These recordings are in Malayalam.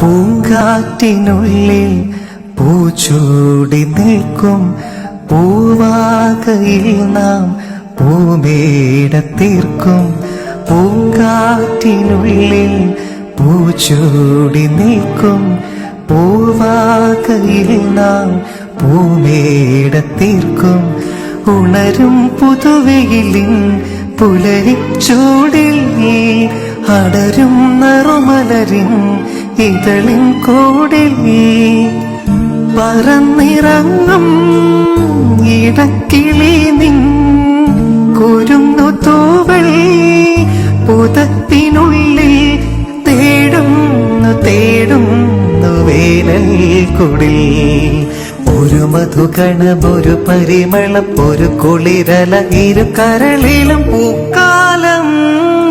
പൂങ്കാറ്റിനുള്ളിൽ പൂച്ചൂടി നിൽക്കും പൂവാകയിൽ നാം പൂമേട തീർക്കും. പൂങ്കാറ്റിനുള്ളിൽ പൂച്ചൂടി നിൽക്കും പൂവാകയിൽ നാം പൂമേട തീർക്കും. ഉണരും പുതുവെയിലിൻ പുലരിച്ചൂടിൽ അടരും നറുമലരിൻ ഇതളിൻ കൂടിൽ പറന്നിറങ്ങും ഇടക്കിളി നിൻ കുരുന്നു തൂവൽ പുതത്തിനുള്ളിൽ തേടുന്നു വേനൽ കുടിൽ. ഒരു മധുകണം ഒരു പരിമളം ഒരു കുളിരല ഇരു കരളിലും പൂക്കാലം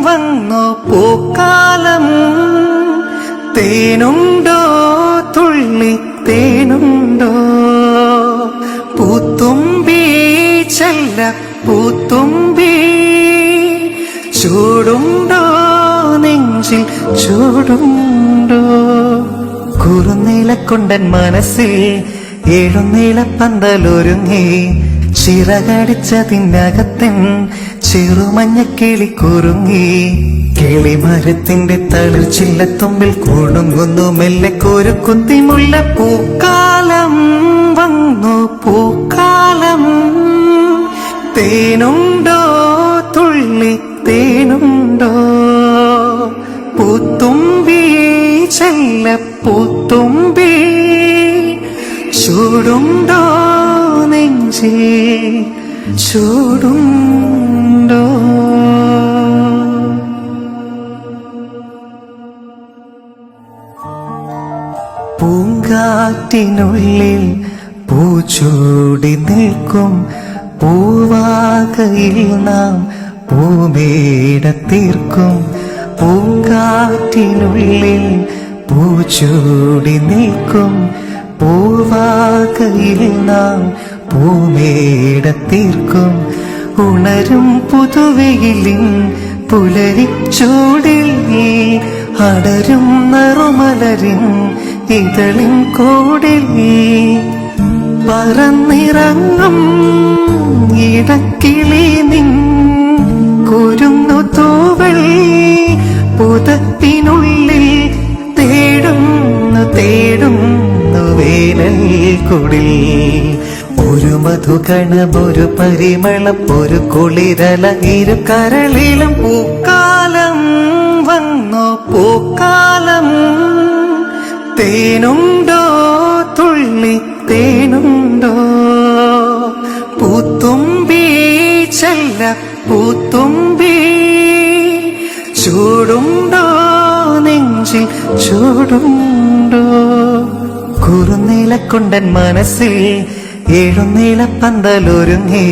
വന്നു പൂക്കാലം. തേനുണ്ടോ തുള്ളി തേനുണ്ടോ പൂത്തുമ്പി ചെല്ല പൂത്തുമ്പി. ചൂടുണ്ടോ നെഞ്ചിൽ ചൂടുണ്ടോ കുറുനീലക്കൊണ്ടൻ മനസ്സിൽ ഏഴുനീളപ്പന്തലൊരുങ്ങി ചിറകടിച്ചതിനകത്തിൻ ചെറുമഞ്ഞക്കിളി കുറുങ്ങി. കിളിമരത്തിന്റെ തളിർച്ചില്ലത്തുമ്പിൽ കുടുങ്ങുന്നു മെല്ലെ ഒരു കുത്തിമുള്ള പൂക്കാലം വന്നു പൂക്കാലം. തേനുണ്ടോ തുള്ളി തേനുണ്ടോ പൂത്തുമ്പി ചെല്ല പൂത്തുമ്പി. ചൂടുണ്ടോ നെഞ്ചിൽ ചൂടുണ്ടോ. പൂങ്കാറ്റിനുള്ളിൽ പൂച്ചൂടി നിൽക്കും പൂവാകയിൽ നാം പൂമേട തീർക്കും. പൂങ്കാറ്റിനുള്ളിൽ പൂച്ചൂടി നിൽക്കും പൂവാകയിൽ നാം പൂമേട തീർക്കും. ഉണരും പുതുവെയിലിൻ പുലരിച്ചൂടിൽ അടരും നറുമലരിൻ ഇതളിൻ കൂടിൽ പറന്നിറങ്ങും ഇടക്കിളി നിൻ കുരുന്നു തൂവൽ പുതത്തിനുള്ളിൽ തേടുന്നു വേനൽ കുടിൽ. ഒരു മധുകണം ഒരു പരിമളം ഒരു കുളിരല ഇരു കരളിലും പൂക്കാലം വന്നു പൂക്കാലം. തേനുണ്ടോ തുള്ളി തേനുണ്ടോ പൂത്തുമ്പി ചെല്ല പൂത്തുമ്പി. ചൂടുണ്ടോ നെഞ്ചിൽ ചൂടുണ്ടോ കുറുനീലക്കൊണ്ടൻ മനസ്സിൽ ഏഴുനീളപ്പന്തലൊരുങ്ങി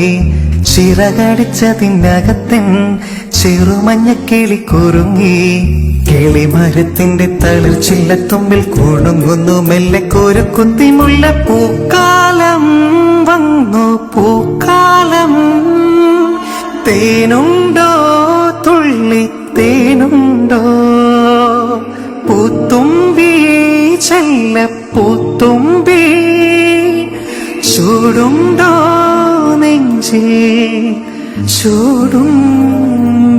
ചിറകടിച്ചതിനകത്തിൻ ചെറുമഞ്ഞക്കിളി കുറുങ്ങി. കിളിമരത്തിന്റെ തളിർച്ചില്ലത്തുമ്പിൽ കുടുങ്ങുന്നു മെല്ലെ ഒരു കുത്തിമുള്ള പൂക്കാലം വന്നു പൂക്കാലം. തേനുണ്ടോ തുള്ളി തേനുണ്ടോ പൂത്തുമ്പി ചെല്ല പൂത്തുമ്പി. ചൂടുണ്ടോ നെഞ്ചിൽ ചൂടുണ്ടോ.